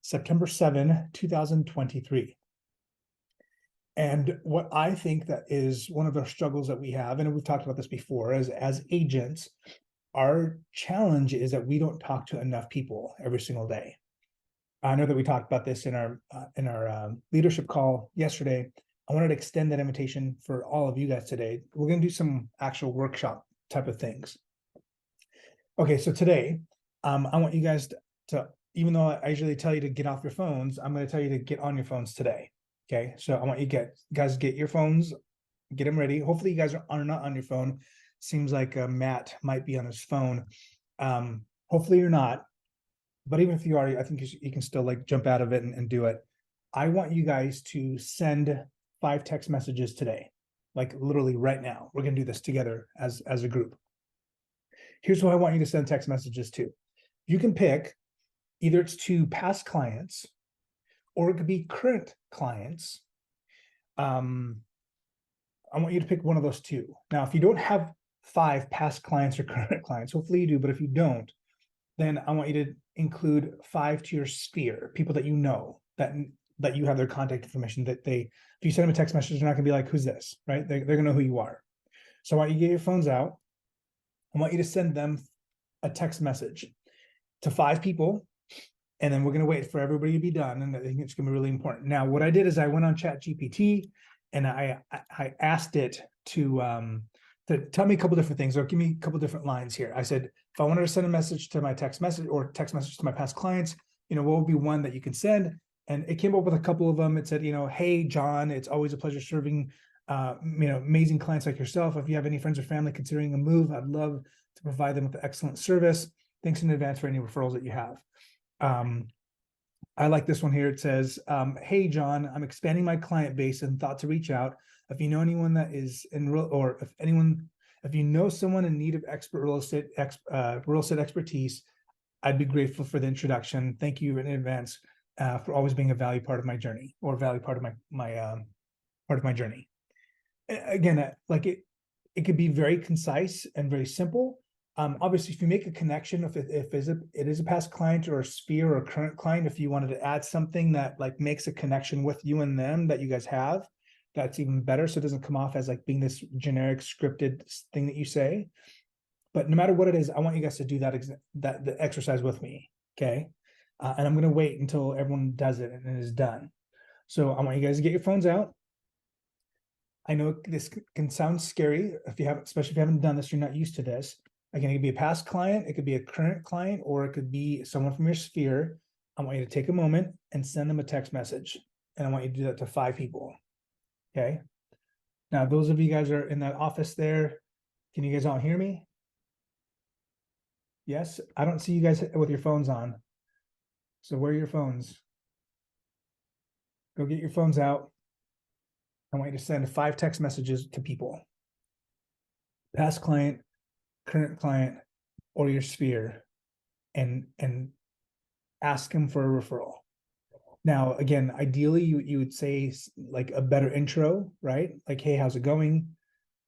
September 7, 2023. And what I think that is one of the struggles that we have, and we've talked about this before, as agents, our challenge is that we don't talk to enough people every single day. I know that we talked about this in our leadership call yesterday. I wanted to extend that invitation for all of you guys today. We're going to do some actual workshop type of things. Okay, so today, I want you guys to, even though I usually tell you to get off your phones, I'm going to tell you to get on your phones today. Okay, so I want you guys get your phones, get them ready. Hopefully you guys are not on your phone. Seems like Matt might be on his phone. Hopefully you're not. But even if you are, I think you can still like jump out of it and do it. I want you guys to send 5 text messages today, like literally right now. We're going to do this together as a group. Here's who I want you to send text messages to. You can pick either it's to past clients or it could be current clients. I want you to pick one of those two. Now, if you don't have 5 past clients or current clients, hopefully you do, but if you don't, then I want you to include 5 to your sphere, people that you know, that you have their contact information, that if you send them a text message, they're not gonna be like, who's this, right? They're gonna know who you are. So I want you to get your phones out. I want you to send them a text message to 5 people, and then we're gonna wait for everybody to be done, and I think it's gonna be really important. Now, what I did is I went on ChatGPT, and I asked it to tell me a couple different things, or give me a couple different lines here. I said, if I wanted to send a message to my text message or text message to my past clients, what would be one that you can send? And it came up with a couple of them. It said, hey, John, it's always a pleasure serving, amazing clients like yourself. If you have any friends or family considering a move, I'd love to provide them with excellent service. Thanks in advance for any referrals that you have. I like this one here. It says, hey, John, I'm expanding my client base and thought to reach out. If you know anyone that is if you know someone in need of expert real estate expertise, I'd be grateful for the introduction. Thank you in advance for always being a value part of my journey, or value part of my journey. Again, like it could be very concise and very simple. Obviously, if you make a connection, if it is a past client or a sphere or a current client, if you wanted to add something that like makes a connection with you and them that you guys have, that's even better. So it doesn't come off as like being this generic scripted thing that you say. But no matter what it is, I want you guys to do the exercise with me. Okay. And I'm going to wait until everyone does it and it is done. So I want you guys to get your phones out. I know this can sound scary especially if you haven't done this, you're not used to this. Again, it could be a past client, it could be a current client, or it could be someone from your sphere. I want you to take a moment and send them a text message. And I want you to do that to 5 people. Okay. Now, those of you guys are in that office there, can you guys all hear me? Yes, I don't see you guys with your phones on. So where are your phones? Go get your phones out. I want you to send 5 text messages to people. Past client, current client, or your sphere, and ask them for a referral. Now, again, ideally you would say like a better intro, right? Like, hey, how's it going?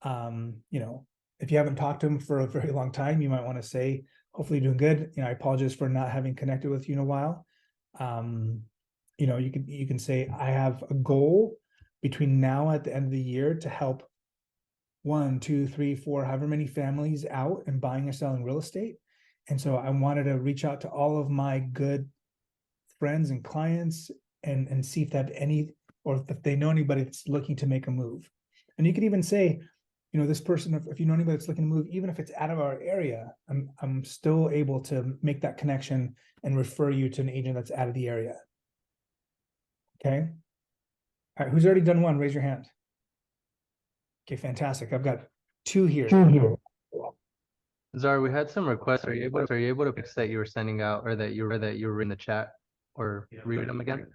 If you haven't talked to them for a very long time, you might want to say, hopefully you're doing good. I apologize for not having connected with you in a while. You can say, I have a goal between now at the end of the year to help 1, 2, 3, 4, however many families out and buying or selling real estate. And so I wanted to reach out to all of my good friends and clients and see if they have any, or if they know anybody that's looking to make a move. And you could even say, this person, if you know anybody that's looking to move, even if it's out of our area, I'm still able to make that connection and refer you to an agent that's out of the area. Okay. All right. Who's already done one? Raise your hand. Okay, fantastic. I've got 2 here. Zara, we had some requests. Are you able to fix that you were sending out, or that you were in the chat, or read them again?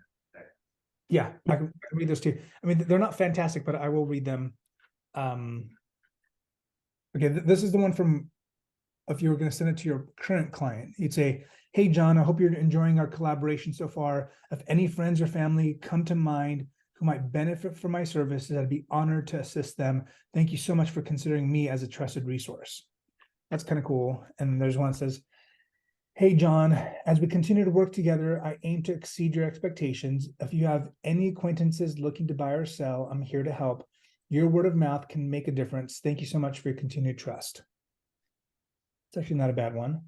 Yeah, I can read those too. I mean, they're not fantastic, but I will read them. Okay, this is the one from, if you were going to send it to your current client, you'd say, hey, John, I hope you're enjoying our collaboration so far. If any friends or family come to mind who might benefit from my services, I'd be honored to assist them. Thank you so much for considering me as a trusted resource. That's kind of cool. And there's one that says, Hey, John, as we continue to work together, I aim to exceed your expectations. If you have any acquaintances looking to buy or sell, I'm here to help. Your word of mouth can make a difference. Thank you so much for your continued trust. It's actually not a bad one.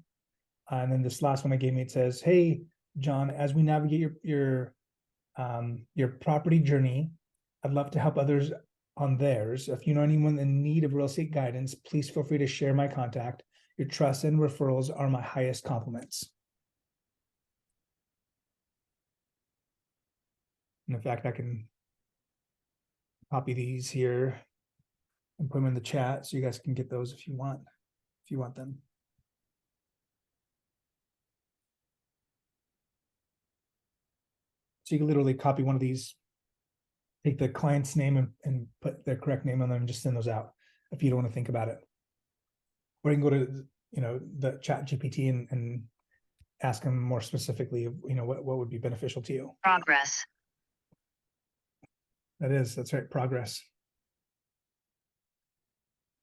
And then this last one I gave me, it says, hey, John, as we navigate your property journey, I'd love to help others on theirs. If you know anyone in need of real estate guidance, please feel free to share my contact. Your trust and referrals are my highest compliments. And in fact, I can copy these here and put them in the chat so you guys can get those if you want them. So you can literally copy one of these, take the client's name and put their correct name on them and just send those out if you don't want to think about it. Or you can go to, the chat GPT and ask them more specifically, what would be beneficial to you. Progress. That's right, progress.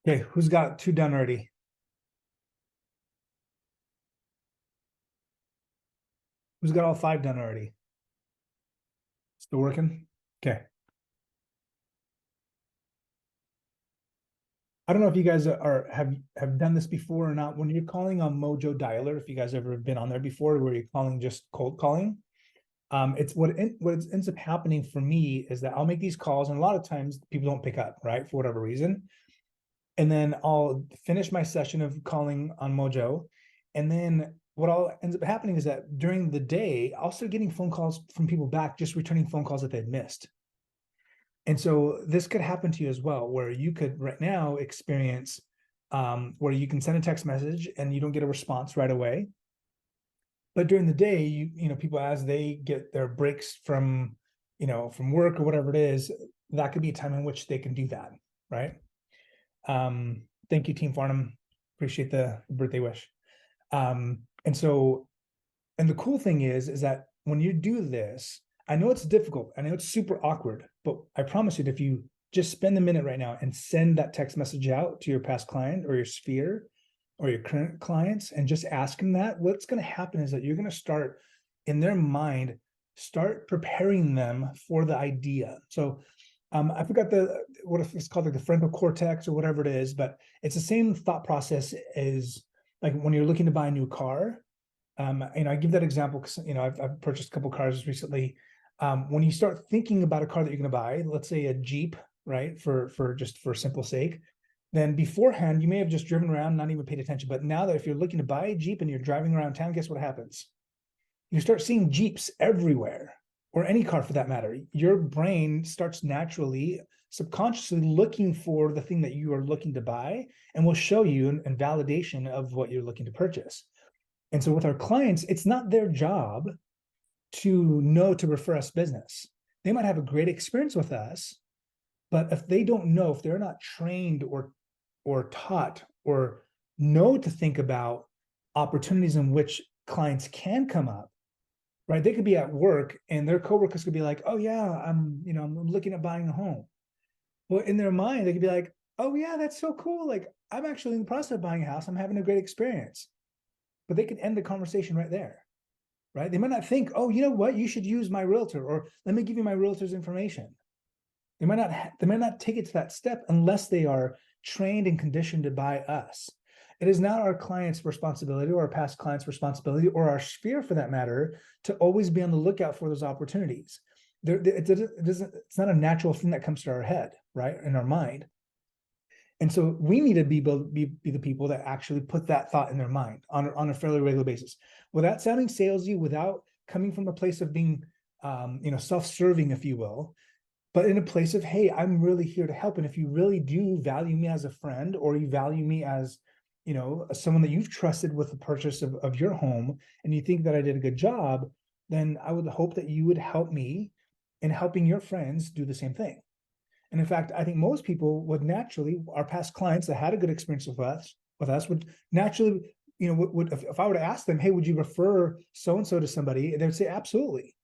Okay, who's got 2 done already? Who's got all 5 done already? Still working? Okay. I don't know if you guys have done this before or not. When you're calling on Mojo Dialer, if you guys ever been on there before, where you're calling just cold calling, it's what ends up happening for me is that I'll make these calls, and a lot of times people don't pick up, right, for whatever reason. And then I'll finish my session of calling on Mojo, and then what all ends up happening is that during the day, I'll start getting phone calls from people back, just returning phone calls that they'd missed. And so this could happen to you as well, where you could right now experience where you can send a text message and you don't get a response right away. But during the day, people, as they get their breaks from work or whatever it is, that could be a time in which they can do that, right? Thank you, Team Farnham. Appreciate the birthday wish. And the cool thing is that when you do this, I know it's difficult. I know it's super awkward, but I promise you that if you just spend a minute right now and send that text message out to your past client or your sphere or your current clients and just ask them that, what's going to happen is that you're going to start in their mind, start preparing them for the idea. So I forgot what it's called, like the frontal cortex or whatever it is, but it's the same thought process as like when you're looking to buy a new car. I give that example because I've purchased a couple cars recently. When you start thinking about a car that you're going to buy, let's say a Jeep, right? For simple sake, then beforehand you may have just driven around, not even paid attention. But now that if you're looking to buy a Jeep and you're driving around town, guess what happens? You start seeing Jeeps everywhere, or any car for that matter. Your brain starts naturally, subconsciously looking for the thing that you are looking to buy, and will show you an validation of what you're looking to purchase. And so with our clients, it's not their job to know to refer us business. They might have a great experience with us, but if they don't know, if they're not trained or taught or know to think about opportunities in which clients can come up, right? They could be at work and their coworkers could be like, oh yeah, I'm looking at buying a home. Well, in their mind, they could be like, oh yeah, that's so cool. Like, I'm actually in the process of buying a house. I'm having a great experience. But they could end the conversation right there, right? They might not think, oh, you know what, you should use my realtor, or let me give you my realtor's information. They might not take it to that step unless they are trained and conditioned to buy us. It is not our client's responsibility or our past client's responsibility or our sphere for that matter to always be on the lookout for those opportunities. It's not a natural thing that comes to our head, right, in our mind. And so we need to be the people that actually put that thought in their mind on a fairly regular basis, without sounding salesy, without coming from a place of being, self-serving, if you will, but in a place of, hey, I'm really here to help. And if you really do value me as a friend, or you value me as, someone that you've trusted with the purchase of your home, and you think that I did a good job, then I would hope that you would help me in helping your friends do the same thing. And in fact, I think most people would naturally, our past clients that had a good experience with us would naturally, if I were to ask them, hey, would you refer so-and-so to somebody? They would say, absolutely.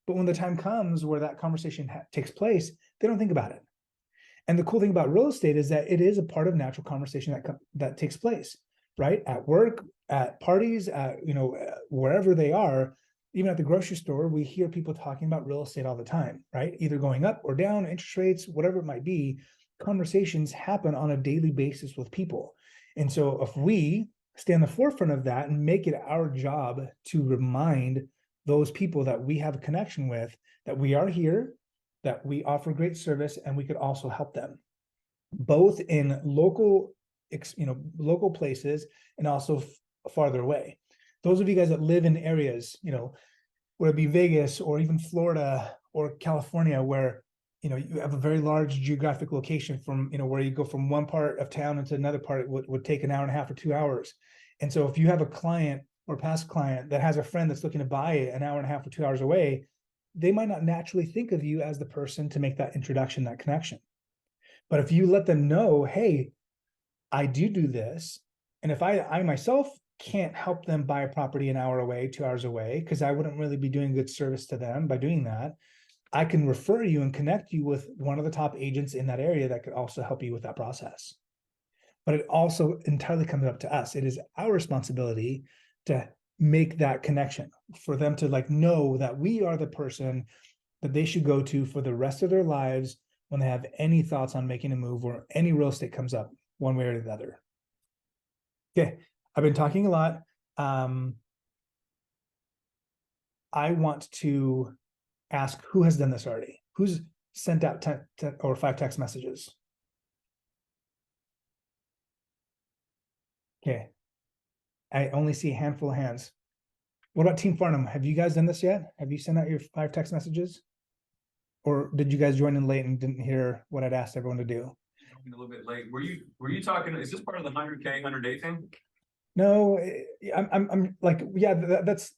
But when the time comes where that conversation takes place, they don't think about it. And the cool thing about real estate is that it is a part of natural conversation that takes place. right? At work, at parties, at, wherever they are, even at the grocery store, we hear people talking about real estate all the time, right? Either going up or down, interest rates, whatever it might be. Conversations happen on a daily basis with people. And so if we stay on the forefront of that and make it our job to remind those people that we have a connection with, that we are here, that we offer great service, and we could also help them, both in local, local places and also farther away. Those of you guys that live in areas, whether it be Vegas or even Florida or California, where you have a very large geographic location from, where you go from one part of town into another part, it would take an hour and a half or 2 hours. And so if you have a client or past client that has a friend that's looking to buy it an hour and a half or 2 hours away, they might not naturally think of you as the person to make that introduction, that connection. But if you let them know, hey, I do this, and if I myself can't help them buy a property an hour away, 2 hours away, because I wouldn't really be doing good service to them by doing that, I can refer you and connect you with one of the top agents in that area that could also help you with that process. But it also entirely comes up to us. It is our responsibility to make that connection, for them to know that we are the person that they should go to for the rest of their lives when they have any thoughts on making a move or any real estate comes up one way or the other. Okay, I've been talking a lot. I want to ask who has done this already. Who's sent out 10 or 5 text messages? Okay, I only see a handful of hands. What about Team Farnham? Have you guys done this yet? Have you sent out your 5 text messages? Or did you guys join in late and didn't hear what I'd asked everyone to do? A little bit late. Were you talking? Is this part of the 100K 100-day thing? No, I'm like, yeah, that's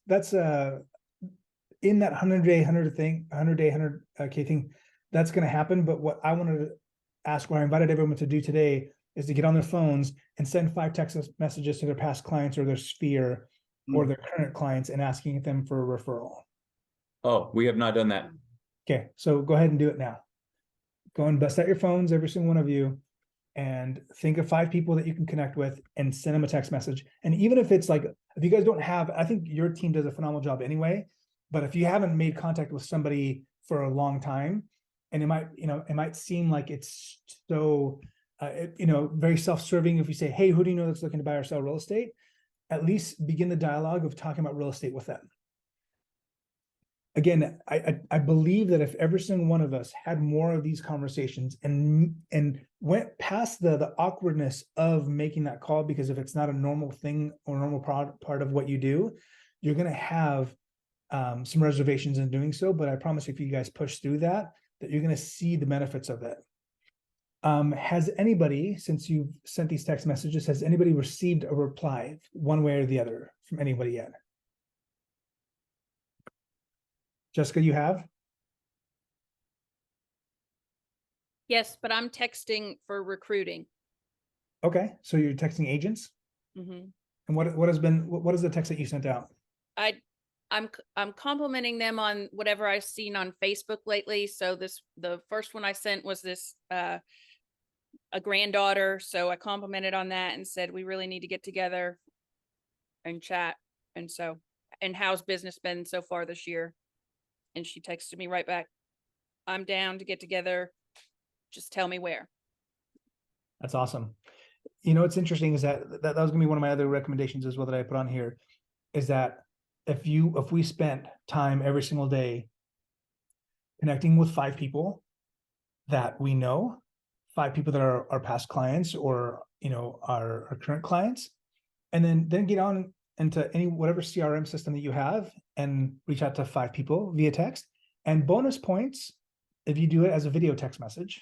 in that 100-day 100K thing, that's going to happen. But what I wanted to ask, what I invited everyone to do today, is to get on their phones and send 5 text messages to their past clients or their sphere or their current clients and asking them for a referral. Oh, we have not done that. Okay, so go ahead and do it now. Go and bust out your phones, every single one of you, and think of 5 people that you can connect with and send them a text message. And even if it's if you guys don't have, I think your team does a phenomenal job anyway, but if you haven't made contact with somebody for a long time, and it might seem like it's so, very self-serving if you say, hey, who do you know that's looking to buy or sell real estate? At least begin the dialogue of talking about real estate with them. Again, I believe that if every single one of us had more of these conversations and went past the awkwardness of making that call, because if it's not a normal thing or normal part of what you do, you're going to have some reservations in doing so. But I promise you, if you guys push through that you're going to see the benefits of it. Has anybody, since you've sent these text messages, has anybody received a reply one way or the other from anybody yet? Jessica, you have? Yes, but I'm texting for recruiting. Okay, so you're texting agents? Mm-hmm. And what is the text that you sent out? I'm complimenting them on whatever I've seen on Facebook lately. So the first one I sent was this a granddaughter. So I complimented on that and said we really need to get together and chat. And how's business been so far this year? And she texted me right back, I'm down to get together. Just tell me where. That's awesome. What's interesting is that was going to be one of my other recommendations as well that I put on here, is that if we spent time every single day connecting with 5 people that we know, 5 people that are our past clients or our current clients, and then get on into whatever CRM system that you have and reach out to 5 people via text. And bonus points if you do it as a video text message,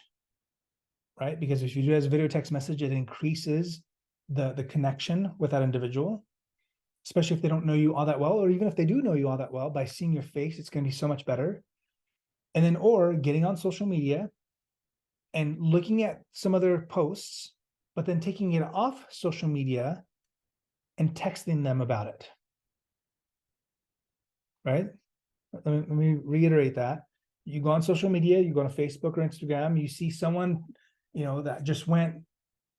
right? Because if you do it as a video text message, it increases the connection with that individual, especially if they don't know you all that well, or even if they do know you all that well. By seeing your face, it's going to be so much better. And then, or getting on social media and looking at some other posts, but then taking it off social media and texting them about it, right? Let me reiterate that. You go on social media, you go on Facebook or Instagram, you see someone, that just went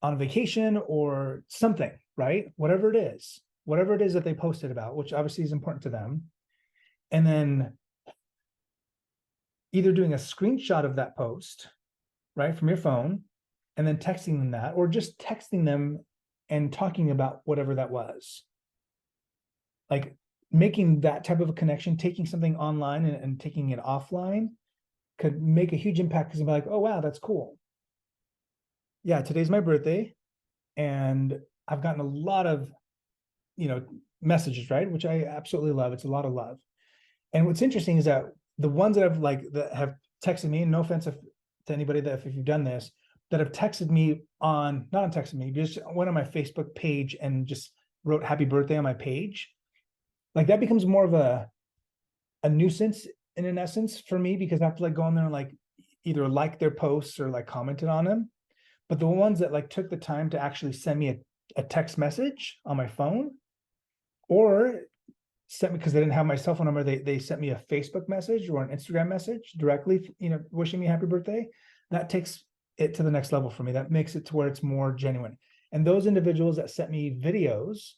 on vacation or something, right? Whatever it is that they posted about, which obviously is important to them. And then either doing a screenshot of that post, right, from your phone, and then texting them that, or just texting them and talking about whatever that was. Like making that type of a connection, taking something online and taking it offline could make a huge impact, because I'm like, oh, wow, that's cool. Yeah, today's my birthday, and I've gotten a lot of, messages, right? Which I absolutely love. It's a lot of love. And what's interesting is that the ones that have texted me, and no offense to anybody that if you've done this, that have texted me not texted me, just went on my Facebook page and just wrote happy birthday on my page. Like that becomes more of a nuisance in an essence for me, because I have to like go on there and like either like their posts or like commented on them. But the ones that like took the time to actually send me a text message on my phone, or sent me, because they didn't have my cell phone number, they sent me a Facebook message or an Instagram message directly, wishing me happy birthday. That takes it to the next level for me. That makes it to where it's more genuine. And those individuals that sent me videos,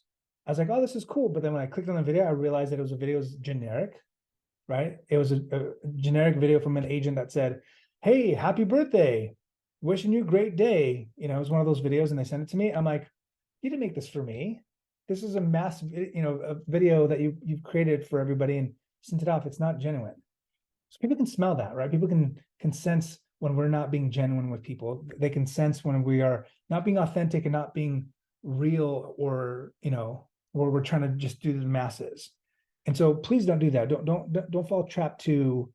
I was like, oh, this is cool. But then when I clicked on the video, I realized that it was generic, right? It was a generic video from an agent that said, hey, happy birthday, wishing you a great day. It was one of those videos, and they sent it to me. I'm like, you didn't make this for me. This is a massive, a video that you've created for everybody and sent it off. It's not genuine. So people can smell that, right? People can sense when we're not being genuine with people. They can sense when we are not being authentic and not being real, or, or we're trying to just do the masses. And so please don't do that. Don't fall trapped to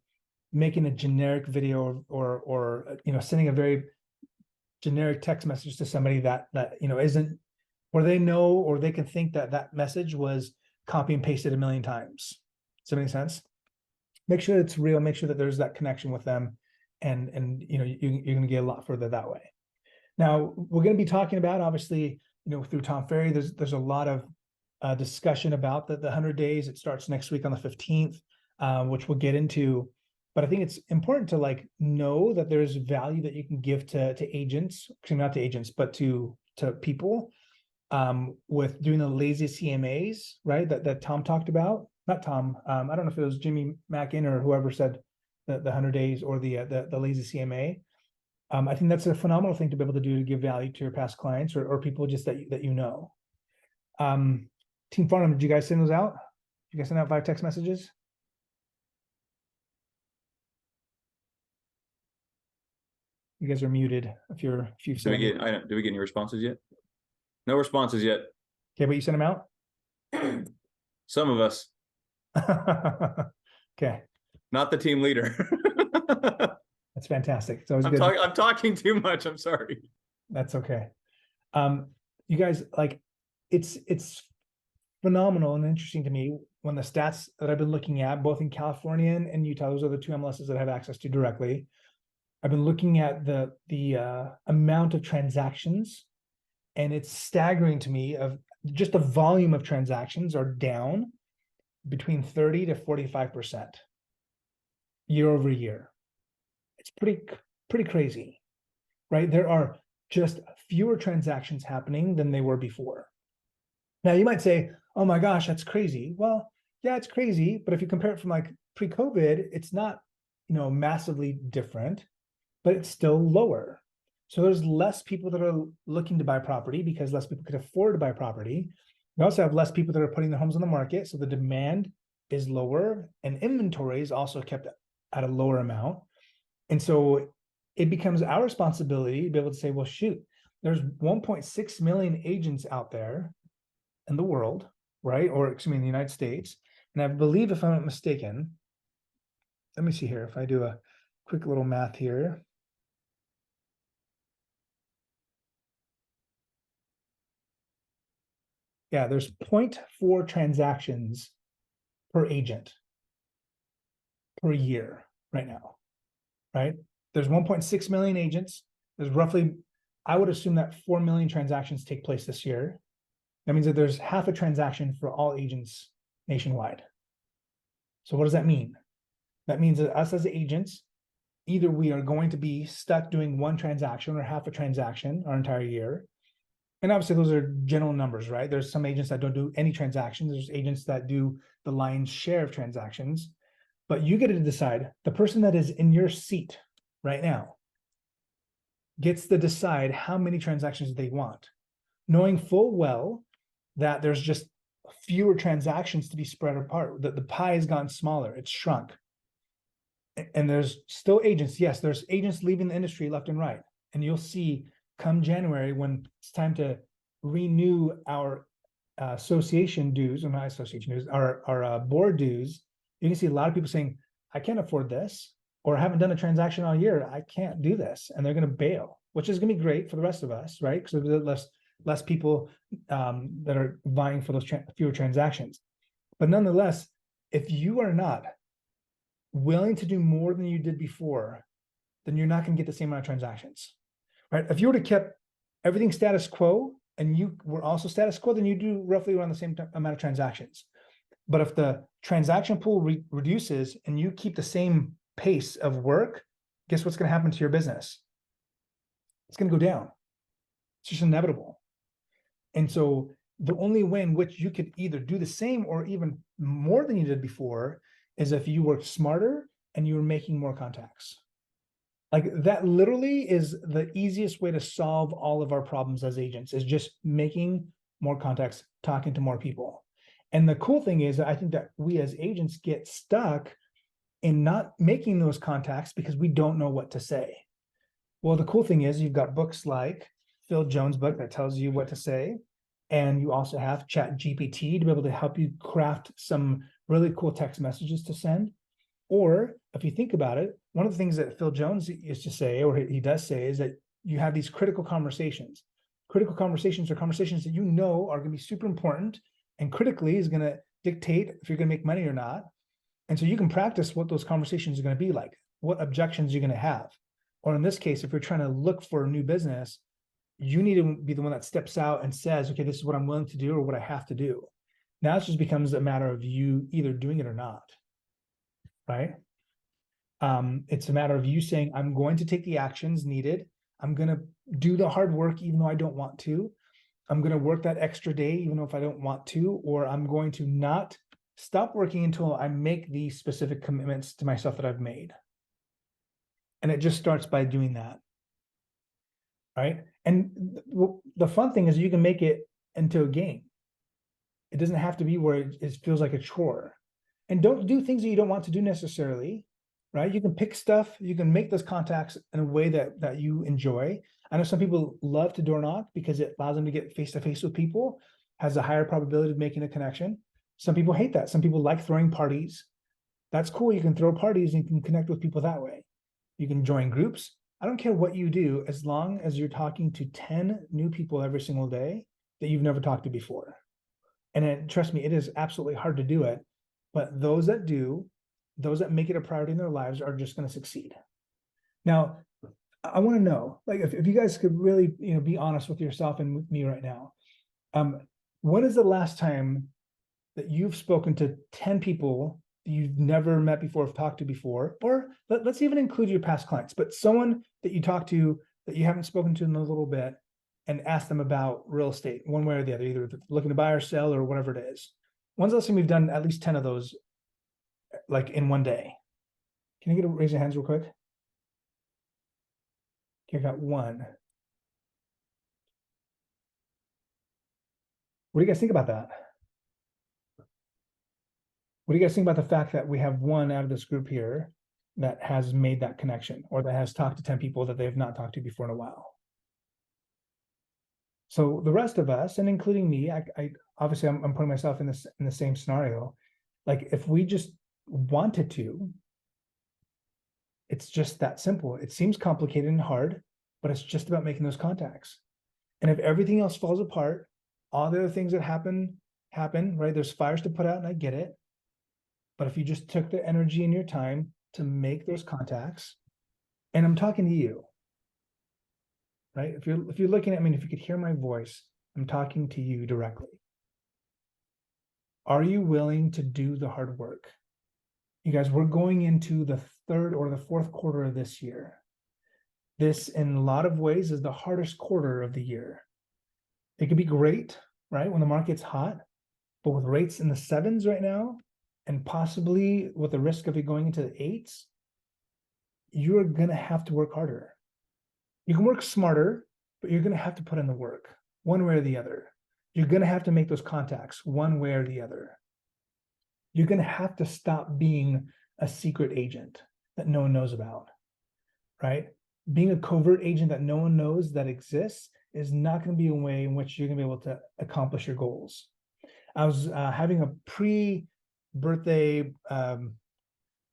making a generic video or sending a very generic text message to somebody that isn't, or they know, or they can think that message was copy and pasted a million times. Does that make sense? Make sure it's real. Make sure that there's that connection with them, and you're going to get a lot further that way. Now we're going to be talking about, obviously, through Tom Ferry, there's a lot of discussion about the 100 days. It starts next week on the 15th, which we'll get into. But I think it's important to like know that there's value that you can give to agents, not to agents, but to people, with doing the lazy CMAs, right? That Tom talked about. Not Tom. I don't know if it was Jimmy Mackin or whoever said the 100 days or the lazy CMA. I think that's a phenomenal thing to be able to do to give value to your past clients or people just that you know. Team Farnham, did you guys send those out? Did you guys send out 5 text messages? You guys are muted if you've Did sent we them. get, did we get any responses yet? No responses yet. Okay, but you sent them out? Some of us, Okay, not the team leader. that's fantastic. It's always good. I'm talking too much. I'm sorry. That's okay. You guys, like, it's phenomenal and interesting to me when the stats that I've been looking at, both in California and Utah, those are the 2 MLSs that I have access to directly. I've been looking at the amount of transactions, and it's staggering to me of just the volume of transactions are down between 30 to 45% year over year. It's pretty crazy, right? There are just fewer transactions happening than they were before. Now you might say, oh my gosh, that's crazy. Well, yeah, it's crazy. But if you compare it from like pre-COVID, it's not, massively different, but it's still lower. So there's less people that are looking to buy property because less people could afford to buy property. We also have less people that are putting their homes on the market. So the demand is lower, and inventory is also kept at a lower amount. And so it becomes our responsibility to be able to say, well, shoot, there's 1.6 million agents out there in the world, right? Or excuse me, in the United States. And I believe, if I'm not mistaken, let me see here. If I do a quick little math here. Yeah, there's 0.4 transactions per agent per year right now, right? There's 1.6 million agents. There's roughly, I would assume that 4 million transactions take place this year. That means that there's half a transaction for all agents nationwide. So what does that mean? That means that us as agents, either we are going to be stuck doing one transaction or half a transaction our entire year, And obviously those are general numbers, right? There's some agents that don't do any transactions. There's agents that do the lion's share of transactions, but you get to decide. The person that is in your seat right now gets to decide how many transactions they want, knowing full well that there's just fewer transactions to be spread apart. The pie has gotten smaller, it's shrunk. And there's still agents. Yes, there's agents leaving the industry left and right. And you'll see come January, when it's time to renew our association dues, or not association dues, our board dues, you can see a lot of people saying, I can't afford this, or I haven't done a transaction all year, I can't do this. And they're going to bail, which is going to be great for the rest of us, right? Because there's less people that are vying for those fewer transactions. But nonetheless, if you are not willing to do more than you did before, then you're not going to get the same amount of transactions, right? If you were to keep everything status quo and you were also status quo, then you do roughly around the same amount of transactions. But if the transaction pool reduces and you keep the same pace of work, guess what's going to happen to your business? It's going to go down. It's just inevitable. And so the only way in which you could either do the same or even more than you did before is if you worked smarter and you were making more contacts. Like that literally is the easiest way to solve all of our problems as agents, is just making more contacts, talking to more people. And the cool thing is that I think that we as agents get stuck in not making those contacts because we don't know what to say. Well, the cool thing is you've got books like Phil Jones' book that tells you what to say. And you also have ChatGPT to be able to help you craft some really cool text messages to send. Or if you think about it, one of the things that Phil Jones used to say, or he does say, is that you have these critical conversations. Critical conversations are conversations that you know are going to be super important, and critically is going to dictate if you're going to make money or not. And so you can practice what those conversations are going to be like, what objections you're going to have. Or in this case, if you're trying to look for a new business, you need to be the one that steps out and says, okay, this is what I'm willing to do or what I have to do. Now it just becomes a matter of you either doing it or not, right? It's a matter of you saying, I'm going to take the actions needed. I'm going to do the hard work, even though I don't want to. I'm going to work that extra day, even though if I don't want to, or I'm going to not stop working until I make these specific commitments to myself that I've made. And it just starts by doing that. Right. And the fun thing is you can make it into a game. It doesn't have to be where it feels like a chore. And don't do things that you don't want to do necessarily. Right. You can pick stuff. You can make those contacts in a way that you enjoy. I know some people love to door knock because it allows them to get face to face with people, has a higher probability of making a connection. Some people hate that. Some people like throwing parties. That's cool. You can throw parties and you can connect with people that way. You can join groups. I don't care what you do, as long as you're talking to 10 new people every single day that you've never talked to before. And trust me, it is absolutely hard to do it. But those that do, those that make it a priority in their lives are just going to succeed. Now, I want to know, like, if you guys could really, be honest with yourself and with me right now. When is the last time that you've spoken to 10 people you've never met before, have talked to before, or let's even include your past clients, but someone that you talk to that you haven't spoken to in a little bit, and ask them about real estate one way or the other, either looking to buy or sell or whatever it is. When's the last time we've done at least 10 of those, like in one day? Can you raise your hands real quick? Okay, I got one. What do you guys think about that? What do you guys think about the fact that we have one out of this group here that has made that connection, or that has talked to 10 people that they have not talked to before in a while? So the rest of us, and including me, I obviously I'm putting myself in the same scenario. Like, if we just wanted to, it's just that simple. It seems complicated and hard, but it's just about making those contacts. And if everything else falls apart, all the other things that happen, right? There's fires to put out, and I get it. But if you just took the energy and your time to make those contacts, and I'm talking to you, right? If you're looking at me, if you could hear my voice, I'm talking to you directly. Are you willing to do the hard work? You guys, we're going into the third or the fourth quarter of this year. This, in a lot of ways, is the hardest quarter of the year. It could be great, right? When the market's hot, but with rates in the 7s right now, and possibly with the risk of it going into the 8s, you're gonna have to work harder. You can work smarter, but you're gonna have to put in the work, one way or the other. You're gonna have to make those contacts one way or the other. You're gonna have to stop being a secret agent that no one knows about, right? Being a covert agent that no one knows that exists is not gonna be a way in which you're gonna be able to accomplish your goals. I was having a pre-birthday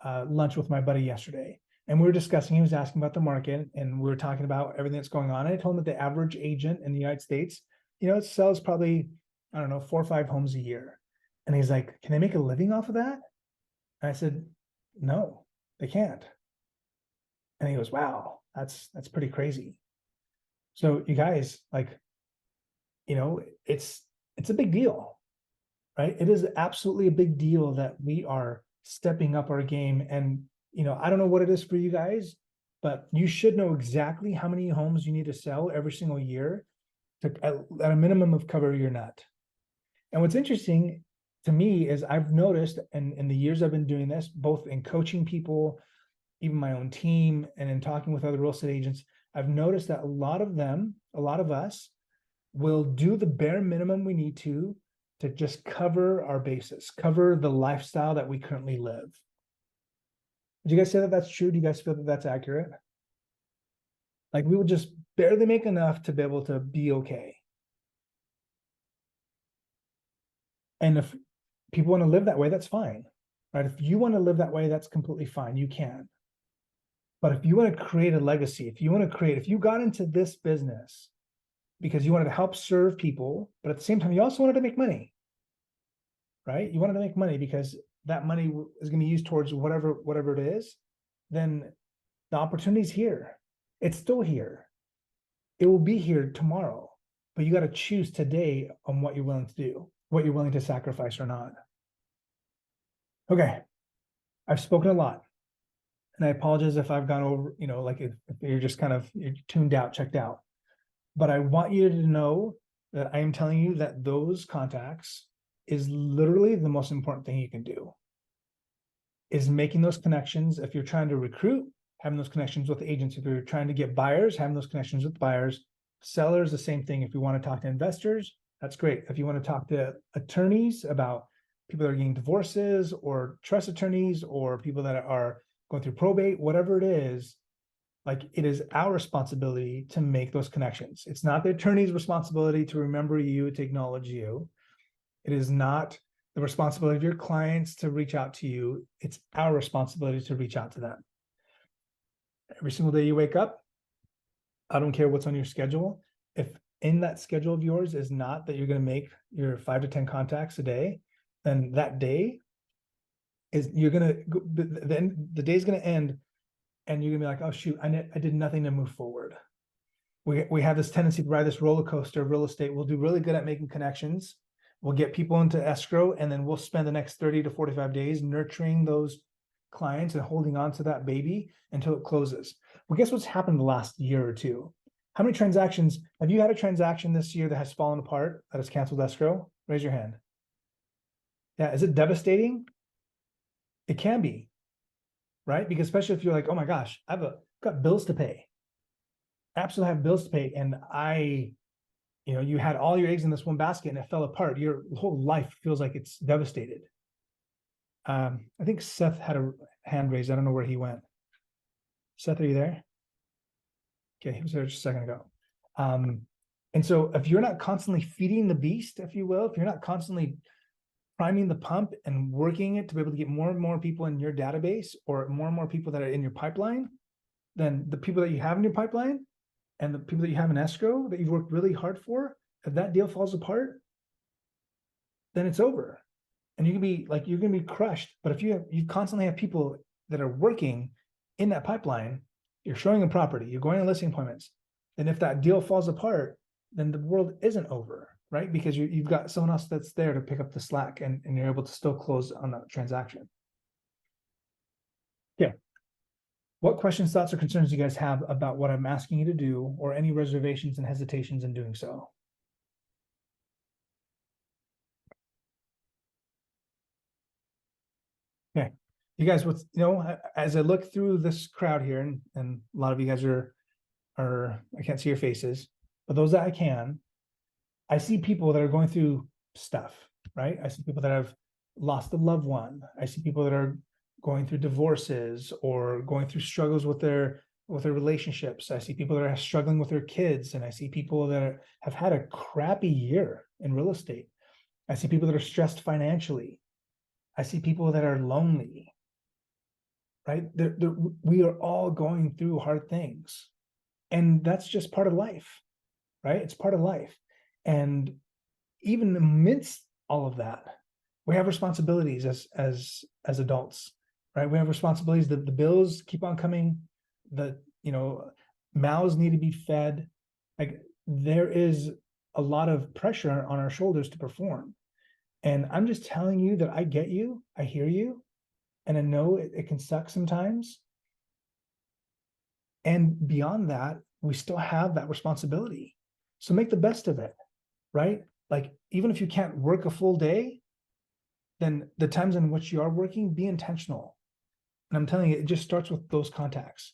lunch with my buddy yesterday, and we were discussing, he was asking about the market, and we were talking about everything that's going on. And I told him that the average agent in the United States, it sells probably, I don't know, 4 or 5 homes a year. And he's like, can they make a living off of that? And I said, no, they can't. And he goes, wow, that's pretty crazy. So you guys, like, it's a big deal, right? It is absolutely a big deal that we are stepping up our game. And, I don't know what it is for you guys, but you should know exactly how many homes you need to sell every single year to, at a minimum, of cover your nut. And what's interesting to me is I've noticed, and in the years I've been doing this, both in coaching people, even my own team, and in talking with other real estate agents, I've noticed that a lot of us will do the bare minimum we need to just cover our bases, cover the lifestyle that we currently live. Would you guys say that that's true? Do you guys feel that that's accurate? Like, we would just barely make enough to be able to be okay. And if people want to live that way, that's fine, right? If you want to live that way, that's completely fine. You can. But if you want to create a legacy, if you got into this business because you wanted to help serve people, but at the same time, you also wanted to make money, right? You wanted to make money because that money is going to be used towards whatever it is, then the opportunity's here. It's still here. It will be here tomorrow, but you got to choose today on what you're willing to do, what you're willing to sacrifice or not. Okay. I've spoken a lot, and I apologize if I've gone over, like if you're just you're tuned out, checked out, but I want you to know that I am telling you that those contacts is literally the most important thing you can do, is making those connections. If you're trying to recruit, having those connections with agents. If you're trying to get buyers, having those connections with buyers. Sellers, the same thing. If you want to talk to investors, that's great. If you want to talk to attorneys about people that are getting divorces, or trust attorneys, or people that are going through probate, whatever it is, like, it is our responsibility to make those connections. It's not the attorney's responsibility to remember you, to acknowledge you. It is not the responsibility of your clients to reach out to you. It's our responsibility to reach out to them. Every single day you wake up, I don't care what's on your schedule. If in that schedule of yours is not that you're going to make your 5 to 10 contacts a day, then that day is, then the day's going to end, and you're gonna be like, oh shoot, I did nothing to move forward. We have this tendency to ride this roller coaster of real estate. We'll do really good at making connections. We'll get people into escrow, and then we'll spend the next 30 to 45 days nurturing those clients and holding on to that baby until it closes. Well, guess what's happened the last year or two? How many transactions, have you had a transaction this year that has fallen apart, that has canceled escrow? Raise your hand. Yeah, is it devastating? It can be, right? Because especially if you're like, oh my gosh, I've got bills to pay. Absolutely have bills to pay. And you had all your eggs in this one basket and it fell apart. Your whole life feels like it's devastated. I think Seth had a hand raised. I don't know where he went. Seth, are you there? Okay, he was there just a second ago. And so if you're not constantly feeding the beast, if you will, if you're not constantly priming the pump and working it to be able to get more and more people in your database, or more and more people that are in your pipeline, then the people that you have in your pipeline and the people that you have in escrow that you've worked really hard for, if that deal falls apart, then it's over. And you're gonna be crushed. But if you constantly have people that are working in that pipeline, you're showing a property, you're going on listing appointments, then if that deal falls apart, then the world isn't over, right? Because you've got someone else that's there to pick up the slack, and you're able to still close on that transaction. Okay. What questions, thoughts, or concerns do you guys have about what I'm asking you to do, or any reservations and hesitations in doing so? You guys, what's, as I look through this crowd here, and a lot of you guys are, I can't see your faces, but those that I can, I see people that are going through stuff, right? I see people that have lost a loved one. I see people that are going through divorces or going through struggles with their relationships. I see people that are struggling with their kids, and I see people that have had a crappy year in real estate. I see people that are stressed financially. I see people that are lonely, right? We are all going through hard things, and that's just part of life, right? It's part of life. And even amidst all of that, we have responsibilities as adults, right? We have responsibilities. The bills keep on coming. Mouths need to be fed. Like, there is a lot of pressure on our shoulders to perform. And I'm just telling you that I get you, I hear you, and I know it can suck sometimes. And beyond that, we still have that responsibility. So make the best of it, right? Like, even if you can't work a full day, then the times in which you are working, be intentional. And I'm telling you, it just starts with those contacts,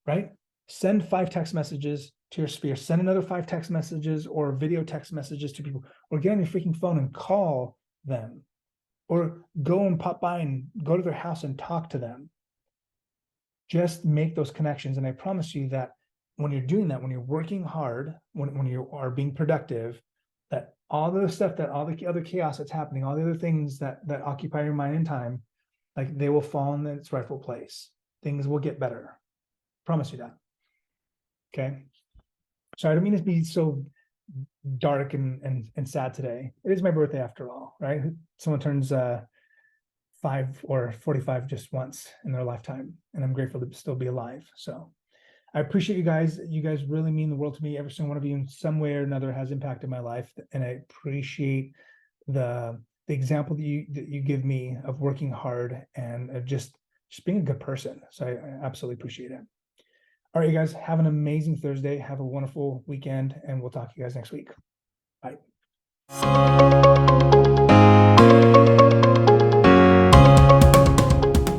right? Send 5 text messages to your sphere, send another 5 text messages or video text messages to people, or get on your freaking phone and call them, or go and pop by and go to their house and talk to them. Just make those connections. And I promise you that when you're doing that, when you're working hard, when you are being productive, that all the stuff, that all the other chaos that's happening, all the other things that occupy your mind and time, like, they will fall in its rightful place. Things will get better. Promise you that. Okay. Sorry, I don't mean to be so dark and sad today. It is my birthday after all, right? Someone turns 5 or 45 just once in their lifetime, and I'm grateful to still be alive. So I appreciate you guys. You guys really mean the world to me. Every single one of you in some way or another has impacted my life, and I appreciate the example that you give me of working hard and of just being a good person. So I absolutely appreciate it. All right, you guys, have an amazing Thursday. Have a wonderful weekend, and we'll talk to you guys next week. Bye.